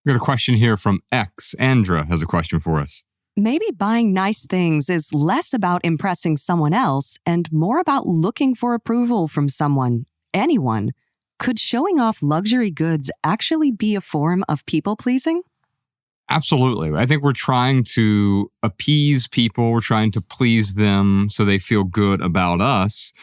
We got a question here from X. Andra has a question for us. Maybe buying nice things is less about impressing someone else and more about looking for approval from someone, anyone. Could showing off luxury goods actually be a form of people-pleasing? Absolutely. I think we're trying to appease people. We're trying to please them so they feel good about us.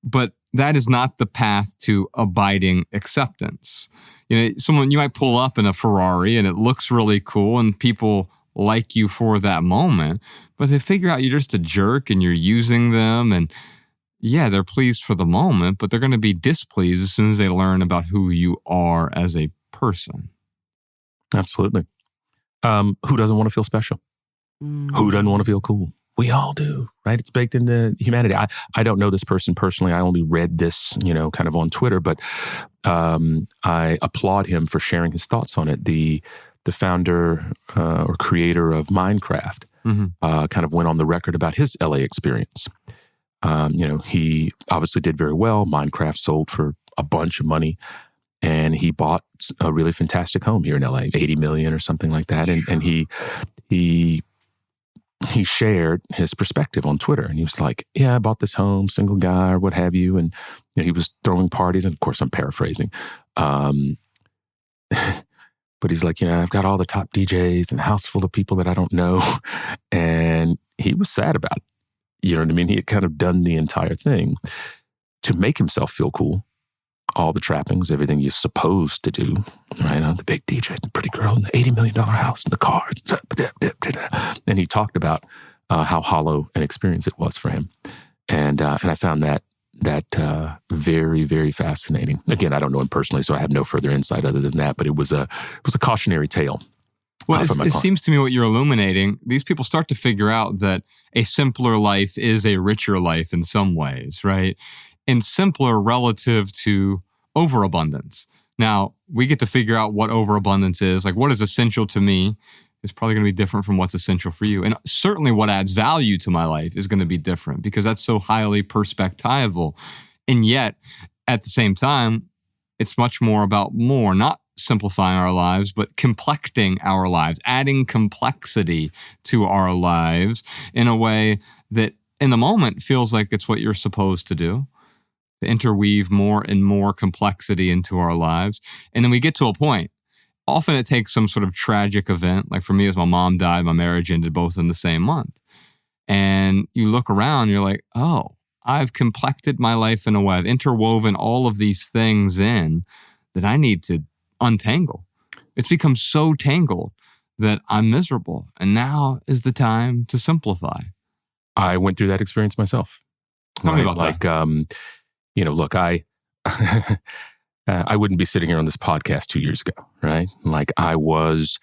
But that is not the path to abiding acceptance. You might pull up in a Ferrari and it looks really cool and people like you for that moment, but they figure out you're just a jerk and you're using them. And yeah, they're pleased for the moment, but they're going to be displeased as soon as they learn about who you are as a person. Absolutely. Who doesn't want to feel special? Who doesn't want to feel cool? We all do, right? It's baked into humanity. I don't know this person personally. I only read this, kind of on Twitter, but I applaud him for sharing his thoughts on it. The founder or creator of Minecraft kind of went on the record about his LA experience. He obviously did very well. Minecraft sold for a bunch of money. And he bought a really fantastic home here in LA, $80 million or something like that. And he shared his perspective on Twitter. And he was like, yeah, I bought this home, single guy or what have you. And he was throwing parties. And of course, I'm paraphrasing. But he's like, I've got all the top DJs and a house full of people that I don't know. And he was sad about it. You know what I mean? He had kind of done the entire thing to make himself feel cool. All the trappings, everything you're supposed to do, right? The big DJ, the pretty girl, and the $80 million house, and the car. And he talked about how hollow an experience it was for him. And I found that very, very fascinating. Again, I don't know him personally, so I have no further insight other than that, but it was a cautionary tale. Well, it seems to me what you're illuminating, these people start to figure out that a simpler life is a richer life in some ways, right? And simpler relative to overabundance. Now, we get to figure out what overabundance is. Like, what is essential to me is probably going to be different from what's essential for you. And certainly what adds value to my life is going to be different because that's so highly perspectival. And yet, at the same time, it's much more about more, not simplifying our lives, but complexing our lives, adding complexity to our lives in a way that in the moment feels like it's what you're supposed to do. To interweave more and more complexity into our lives. And then we get to a point. Often it takes some sort of tragic event. Like for me, as my mom died, my marriage ended both in the same month. And you look around, you're like, oh, I've complexed my life in a way. I've interwoven all of these things in that I need to untangle. It's become so tangled that I'm miserable. And now is the time to simplify. I went through that experience myself. Tell me about that. Look, I wouldn't be sitting here on this podcast 2 years ago, right? Like I was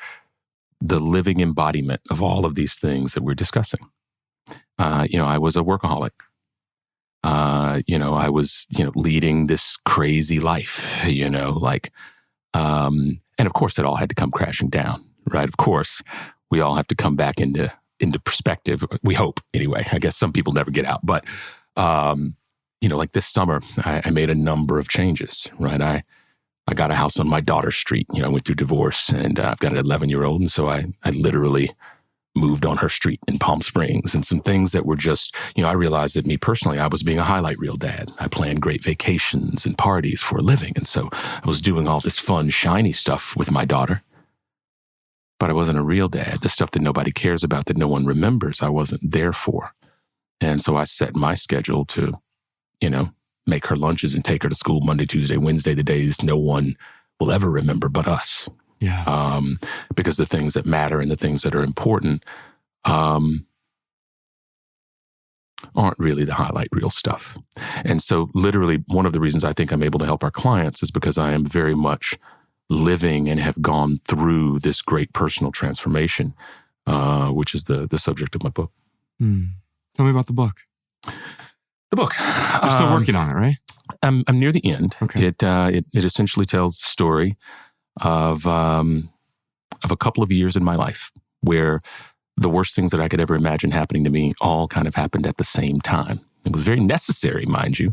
the living embodiment of all of these things that we're discussing. I was a workaholic. I was, leading this crazy life, and of course it all had to come crashing down, right? Of course, we all have to come back into perspective. We hope anyway. I guess some people never get out, but, like this summer, I made a number of changes, right? I got a house on my daughter's street. I went through divorce and I've got an 11-year-old. And so I literally moved on her street in Palm Springs and some things that were just, I realized that me personally, I was being a highlight reel dad. I planned great vacations and parties for a living. And so I was doing all this fun, shiny stuff with my daughter. But I wasn't a real dad. The stuff that nobody cares about, that no one remembers, I wasn't there for. And so I set my schedule to make her lunches and take her to school Monday, Tuesday, Wednesday, the days no one will ever remember but us. Yeah. Because the things that matter and the things that are important aren't really the highlight reel stuff. And so literally one of the reasons I think I'm able to help our clients is because I am very much living and have gone through this great personal transformation, which is the subject of my book. Tell me about the book. The book. You're still working on it, right? I'm near the end. Okay. It essentially tells the story of a couple of years in my life where the worst things that I could ever imagine happening to me all kind of happened at the same time. It was very necessary, mind you,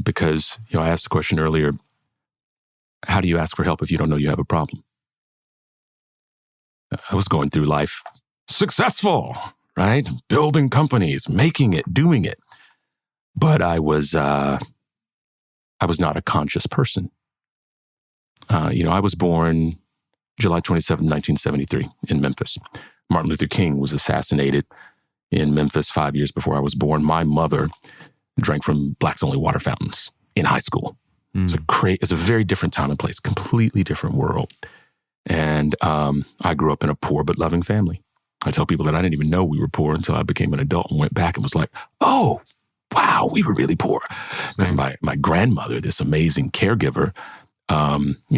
because I asked the question earlier, how do you ask for help if you don't know you have a problem? I was going through life successful, right? Building companies, making it, doing it. But I was not a conscious person. I was born July 27, 1973 in Memphis. Martin Luther King was assassinated in Memphis 5 years before I was born. My mother drank from Blacks Only water fountains in high school. It's a very different time and place, completely different world. And I grew up in a poor but loving family. I tell people that I didn't even know we were poor until I became an adult and went back and was like, oh, wow, we were really poor. Because my grandmother, this amazing caregiver,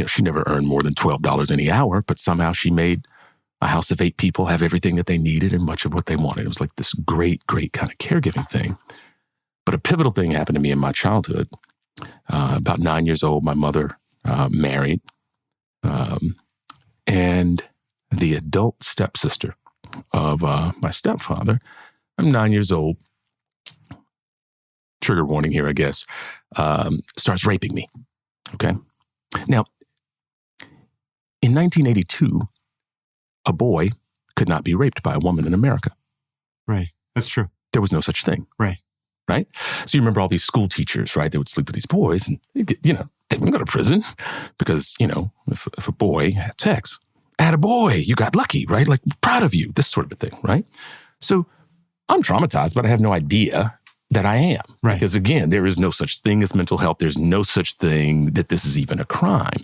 she never earned more than $12 any hour, but somehow she made a house of 8 people have everything that they needed and much of what they wanted. It was like this great, great kind of caregiving thing. But a pivotal thing happened to me in my childhood. About 9 years old, my mother married, and the adult stepsister of my stepfather, I'm 9 years old, trigger warning here, I guess, starts raping me, okay? Now, in 1982, a boy could not be raped by a woman in America. Right. That's true. There was no such thing. Right. Right? So you remember all these school teachers, right? They would sleep with these boys and, they wouldn't go to prison because, if a boy had sex, attaboy, you got lucky, right? Like, proud of you, this sort of a thing, right? So I'm traumatized, but I have no idea that I am. Right. Because again, there is no such thing as mental health. There's no such thing that this is even a crime.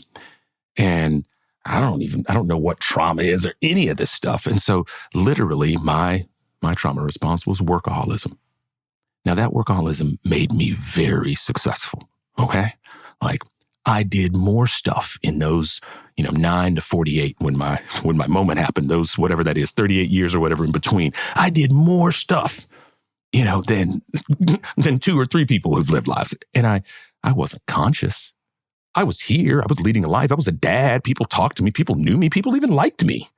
And I don't know what trauma is or any of this stuff. And so literally my trauma response was workaholism. Now that workaholism made me very successful. Okay. Like I did more stuff in those, 9 to 48 when my moment happened, those, whatever that is, 38 years or whatever in between. I did more stuff, than 2 or 3 people who've lived lives. And I wasn't conscious. I was here. I was leading a life. I was a dad. People talked to me. People knew me. People even liked me.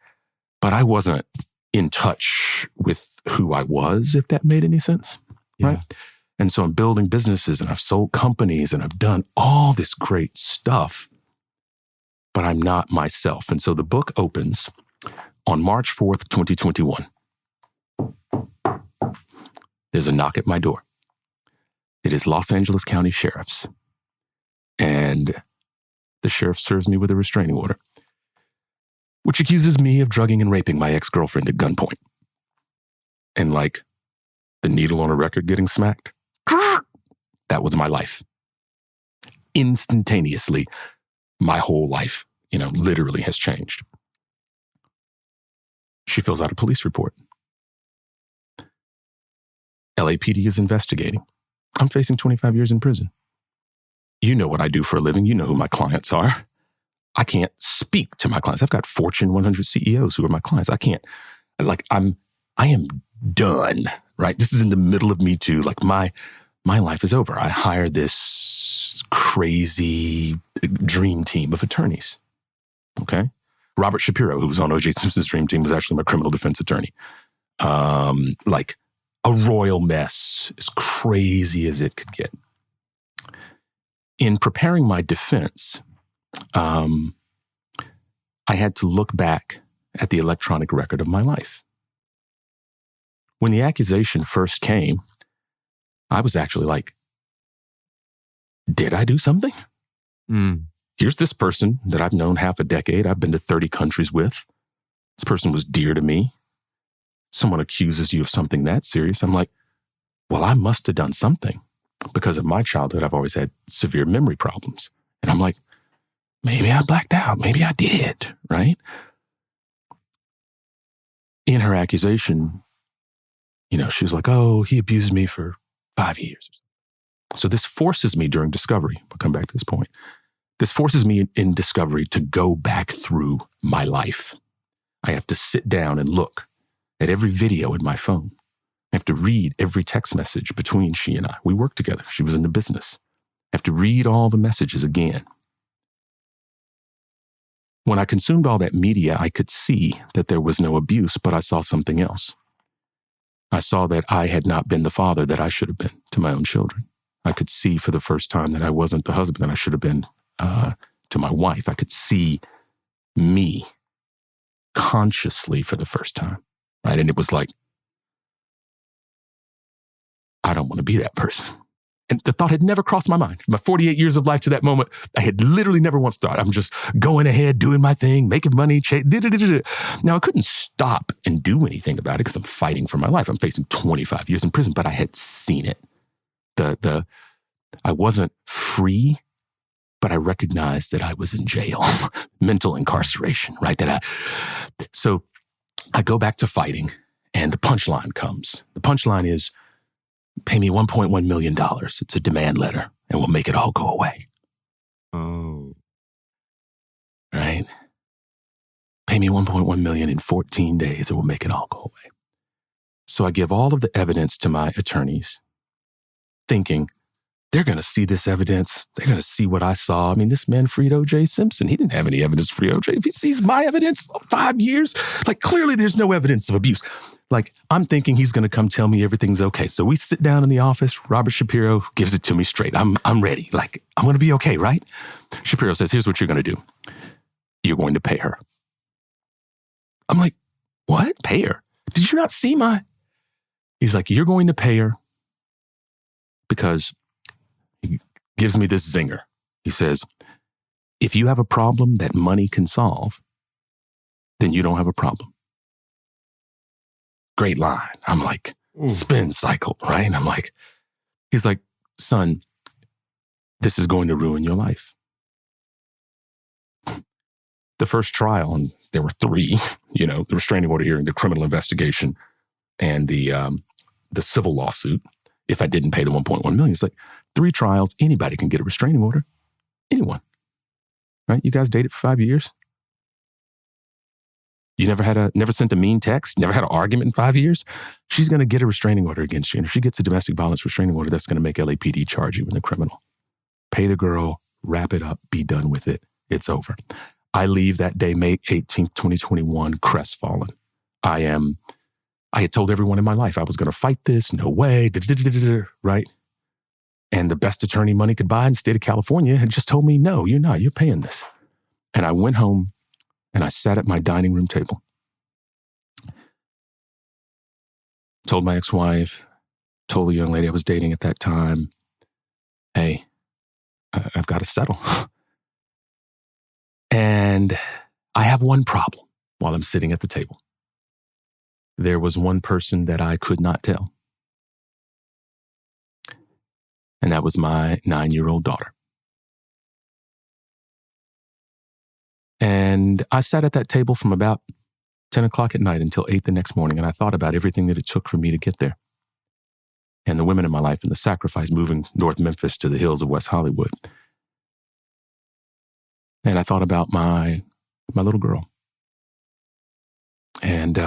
But I wasn't in touch with who I was, if that made any sense. Yeah. Right? And so I'm building businesses and I've sold companies and I've done all this great stuff, but I'm not myself. And so the book opens on March 4th, 2021. There's a knock at my door. It is Los Angeles County Sheriff's. And the sheriff serves me with a restraining order, which accuses me of drugging and raping my ex-girlfriend at gunpoint. And like the needle on a record getting smacked, that was my life. Instantaneously, my whole life, literally has changed. She fills out a police report. LAPD is investigating. I'm facing 25 years in prison. You know what I do for a living. You know who my clients are. I can't speak to my clients. I've got Fortune 100 CEOs who are my clients. I am done, right? This is in the middle of Me Too. Like my life is over. I hired this crazy dream team of attorneys, okay? Robert Shapiro, who was on O.J. Simpson's dream team, was actually my criminal defense attorney. Like a royal mess, as crazy as it could get. In preparing my defense, I had to look back at the electronic record of my life. When the accusation first came, I was actually like, did I do something? Here's this person that I've known half a decade. I've been to 30 countries with. This person was dear to me. Someone accuses you of something that serious. I'm like, well, I must have done something. Because of my childhood, I've always had severe memory problems. And I'm like, maybe I blacked out. Maybe I did, right? In her accusation, she was like, oh, he abused me for 5 years. So this forces me during discovery. We'll come back to this point. This forces me in discovery to go back through my life. I have to sit down and look at every video in my phone. I have to read every text message between she and I. We worked together. She was in the business. I have to read all the messages again. When I consumed all that media, I could see that there was no abuse, but I saw something else. I saw that I had not been the father that I should have been to my own children. I could see for the first time that I wasn't the husband that I should have been to my wife. I could see me consciously for the first time, right? And it was like, I don't want to be that person. And the thought had never crossed my mind. My 48 years of life to that moment, I had literally never once thought, I'm just going ahead, doing my thing, making money. Now, I couldn't stop and do anything about it because I'm fighting for my life. I'm facing 25 years in prison, but I had seen it. I wasn't free, but I recognized that I was in jail, mental incarceration, right? So I go back to fighting, and the punchline comes. The punchline is, pay me $1.1 million. It's a demand letter, and we'll make it all go away. Oh. Right? Pay me $1.1 million in 14 days, and we'll make it all go away. So I give all of the evidence to my attorneys, thinking, they're going to see this evidence. They're going to see what I saw. I mean, this man freed O.J. Simpson. He didn't have any evidence to free O.J. If he sees my evidence, 5 years, like clearly there's no evidence of abuse. Like, I'm thinking he's going to come tell me everything's okay. So we sit down in the office. Robert Shapiro gives it to me straight. I'm ready. Like, I'm going to be okay, right? Shapiro says, here's what you're going to do. You're going to pay her. I'm like, what? Pay her? Did you not see my... He's like, you're going to pay her because he gives me this zinger. He says, if you have a problem that money can solve, then you don't have a problem. Great line. I'm like, spin cycle, right? And I'm like, he's like, son, this is going to ruin your life. The first trial, and there were 3, the restraining order hearing, the criminal investigation, and the civil lawsuit. If I didn't pay the $1.1 million, it's like 3 trials. Anybody can get a restraining order. Anyone, right? You guys dated for 5 years. You never sent a mean text, never had an argument in 5 years. She's going to get a restraining order against you. And if she gets a domestic violence restraining order, that's going to make LAPD charge you with a criminal. Pay the girl, wrap it up, be done with it. It's over. I leave that day, May 18th, 2021, crestfallen. I had told everyone in my life I was going to fight this. No way, right? And the best attorney money could buy in the state of California had just told me, no, you're not. You're paying this. And I went home and I sat at my dining room table. Told my ex-wife, told the young lady I was dating at that time, hey, I've got to settle. And I have one problem while I'm sitting at the table. There was one person that I could not tell. And that was my 9-year-old daughter. And I sat at that table from about 10 o'clock at night until 8 the next morning. And I thought about everything that it took for me to get there. And the women in my life and the sacrifice moving North Memphis to the hills of West Hollywood. And I thought about my little girl. And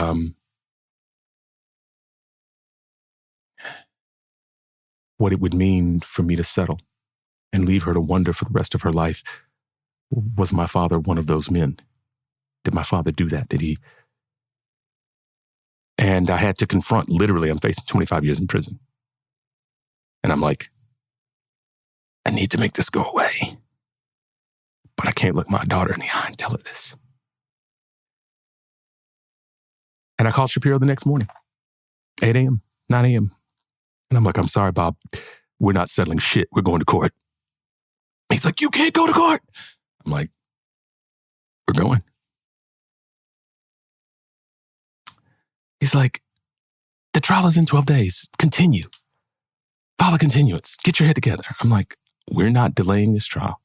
what it would mean for me to settle and leave her to wonder for the rest of her life, was my father one of those men? Did my father do that? Did he? And I had to confront, literally, I'm facing 25 years in prison. And I'm like, I need to make this go away. But I can't look my daughter in the eye and tell her this. And I called Shapiro the next morning, 8 a.m., 9 a.m. And I'm like, I'm sorry, Bob. We're not settling shit. We're going to court. He's like, you can't go to court. I'm like, we're going. He's like, the trial is in 12 days. Continue. File a continuance. Get your head together. I'm like, we're not delaying this trial.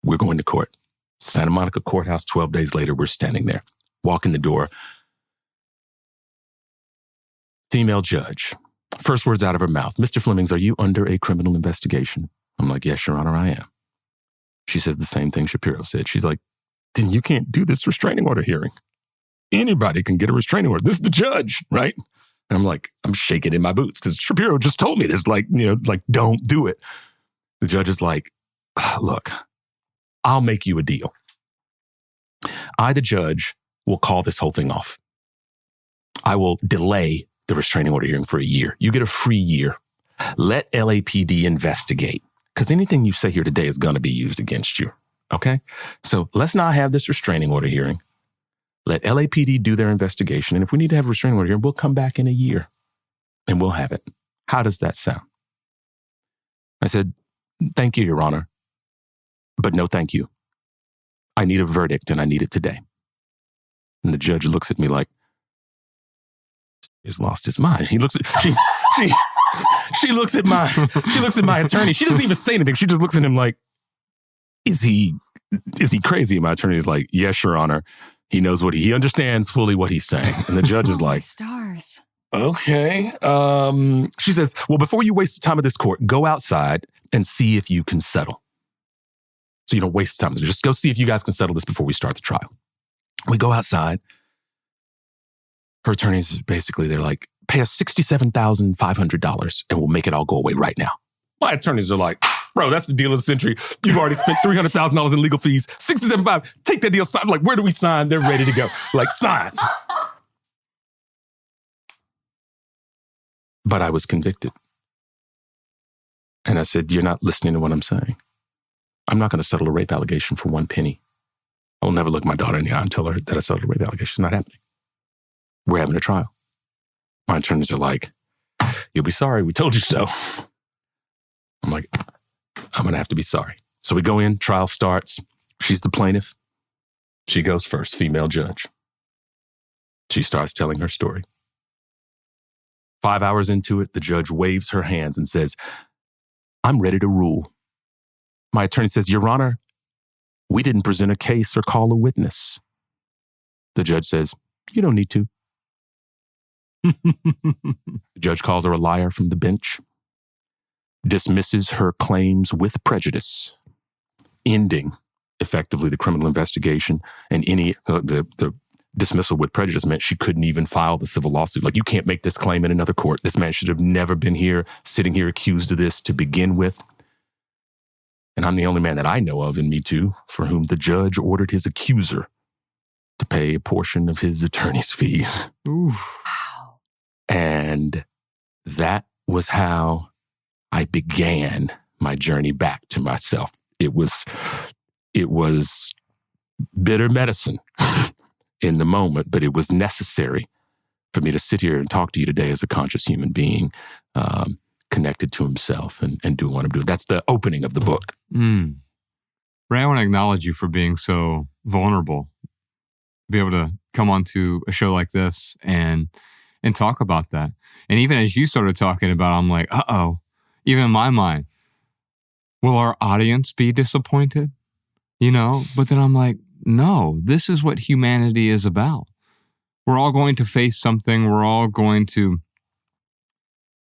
We're going to court. Santa Monica Courthouse, 12 days later, we're standing there. Walk in the door. Female judge. First words out of her mouth. Mr. Flemings, are you under a criminal investigation? I'm like, yes, Your Honor, I am. She says the same thing Shapiro said. She's like, then you can't do this restraining order hearing. Anybody can get a restraining order. This is the judge, right? And I'm like, I'm shaking in my boots because Shapiro just told me this, like, don't do it. The judge is like, look, I'll make you a deal. I, the judge, will call this whole thing off. I will delay the restraining order hearing for a year. You get a free year. Let LAPD investigate, because anything you say here today is going to be used against you. Okay? So let's not have this restraining order hearing. Let LAPD do their investigation. And if we need to have a restraining order here, we'll come back in a year and we'll have it. How does that sound? I said, thank you, Your Honor, but no thank you. I need a verdict and I need it today. And the judge looks at me like, he's lost his mind. He looks at, she looks at my attorney. She doesn't even say anything. She just looks at him like, is he crazy? And my attorney is like, yes, Your Honor. He knows he understands fully what he's saying. And the judge is like, stars. Okay. She says, well, before you waste the time of this court, go outside and see if you can settle. So you don't waste time. Just go see if you guys can settle this before we start the trial. We go outside. Her attorneys, basically, they're like, pay us $67,500 and we'll make it all go away right now. My attorneys are like, bro, that's the deal of the century. You've already spent $300,000 in legal fees, $67,500. Take that deal, sign. I'm like, where do we sign? They're ready to go. Like, sign. But I was convicted. And I said, you're not listening to what I'm saying. I'm not going to settle a rape allegation for one penny. I'll never look my daughter in the eye and tell her that I settled a rape allegation. It's not happening. We're having a trial. My attorneys are like, you'll be sorry. We told you so. I'm like, I'm going to have to be sorry. So we go in, trial starts. She's the plaintiff. She goes first, female judge. She starts telling her story. 5 hours into it, the judge waves her hands and says, I'm ready to rule. My attorney says, Your Honor, we didn't present a case or call a witness. The judge says, you don't need to. The judge calls her a liar from the bench, dismisses her claims with prejudice, ending effectively the criminal investigation, and the dismissal with prejudice meant she couldn't even file the civil lawsuit. Like, you can't make this claim in another court. This man should have never been here, sitting here accused of this to begin with. And I'm the only man that I know of in Me Too for whom the judge ordered his accuser to pay a portion of his attorney's fees. Ooh. Wow. And that was how I began my journey back to myself. It was bitter medicine in the moment, but it was necessary for me to sit here and talk to you today as a conscious human being, connected to himself and doing what I'm doing. That's the opening of the book. Ray, I want to acknowledge you for being so vulnerable. Be able to come onto a show like this and talk about that. And even as you started talking about it, I'm like, uh-oh, even in my mind, will our audience be disappointed? You know, but then I'm like, no, this is what humanity is about. We're all going to face something. We're all going to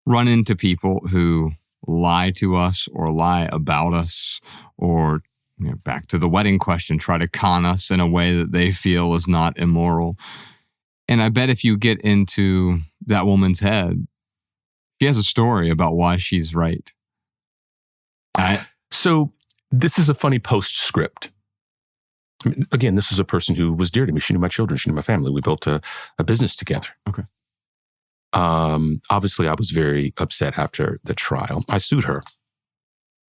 run into people who lie to us or lie about us, or, you know, back to the wedding question, try to con us in a way that they feel is not immoral. And I bet if you get into that woman's head, she has a story about why she's right. So this is a funny postscript. I mean, again, this is a person who was dear to me. She knew my children. She knew my family. We built a business together. Okay. Obviously, I was very upset after the trial. I sued her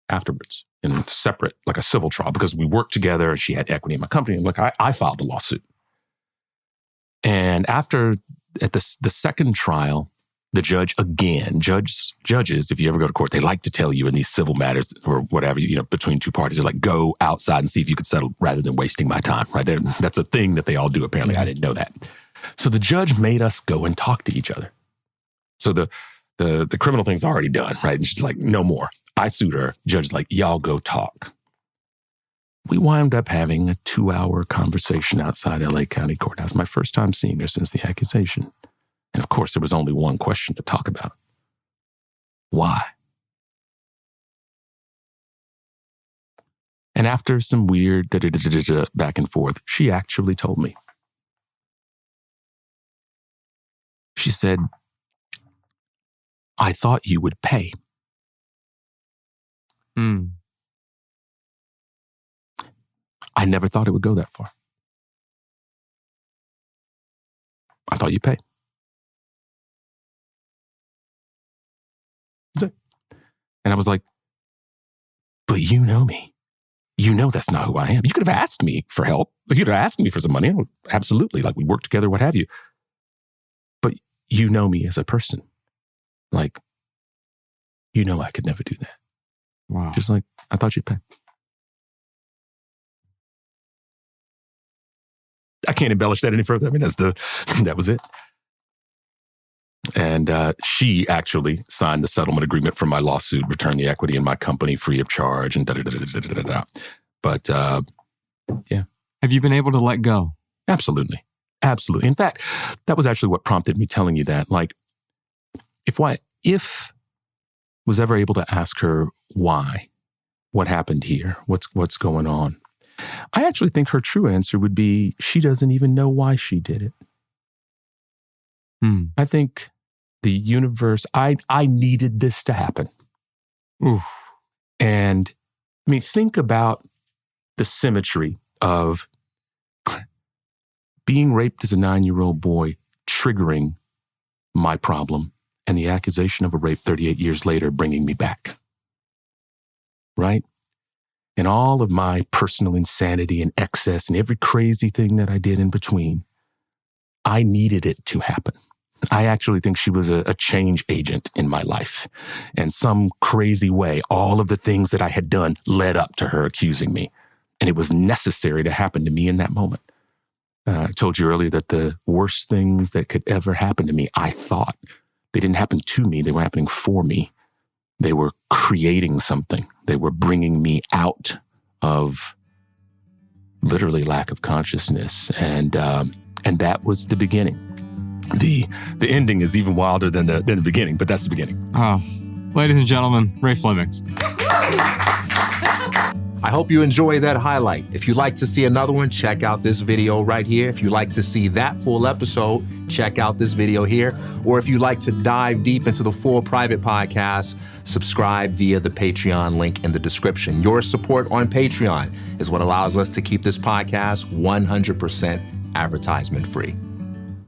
afterwards in separate, like a civil trial, because we worked together and she had equity in my company. And look, I filed a lawsuit. And at the second trial, the judge, again, judges, if you ever go to court, they like to tell you in these civil matters or whatever, you know, between two parties, they're like, go outside and see if you could settle rather than wasting my time, right? That's a thing that they all do, apparently. I didn't know that. So the judge made us go and talk to each other. So the criminal thing's already done, right? And she's like, no more. I sued her. Judge is like, y'all go talk. We wound up having a 2-hour conversation outside LA County Courthouse. My first time seeing her since the accusation. And of course, there was only one question to talk about. Why? And after some weird back and forth, she actually told me. She said, I thought you would pay. I never thought it would go that far. I thought you'd pay. That's it. And I was like, but you know me. You know that's not who I am. You could have asked me for help. You could have asked me for some money. Absolutely. Like, we work together, what have you. But you know me as a person. Like, you know I could never do that. Wow. Just like, I thought you'd pay. I can't embellish that any further. I mean, that was it. And she actually signed the settlement agreement for my lawsuit, returned the equity in my company free of charge, and da-da-da-da-da-da-da. But yeah. Have you been able to let go? Absolutely. Absolutely. In fact, that was actually what prompted me telling you that. Like, if was ever able to ask her why, what happened here, what's going on, I actually think her true answer would be she doesn't even know why she did it. I think the universe, I needed this to happen. Oof. And I mean, think about the symmetry of being raped as a 9-year-old boy, triggering my problem, and the accusation of a rape 38 years later bringing me back. Right? And all of my personal insanity and excess and every crazy thing that I did in between, I needed it to happen. I actually think she was a change agent in my life. And some crazy way, all of the things that I had done led up to her accusing me. And it was necessary to happen to me in that moment. I told you earlier that the worst things that could ever happen to me, I thought, they didn't happen to me, they were happening for me. They were creating something. They were bringing me out of literally lack of consciousness. And that was the beginning. The ending is even wilder than the beginning, but that's the beginning. Oh, ladies and gentlemen, Ray Flemings. I hope you enjoy that highlight. If you'd like to see another one, check out this video right here. If you'd like to see that full episode, check out this video here. Or if you'd like to dive deep into the full private podcast, subscribe via the Patreon link in the description. Your support on Patreon is what allows us to keep this podcast 100% advertisement free.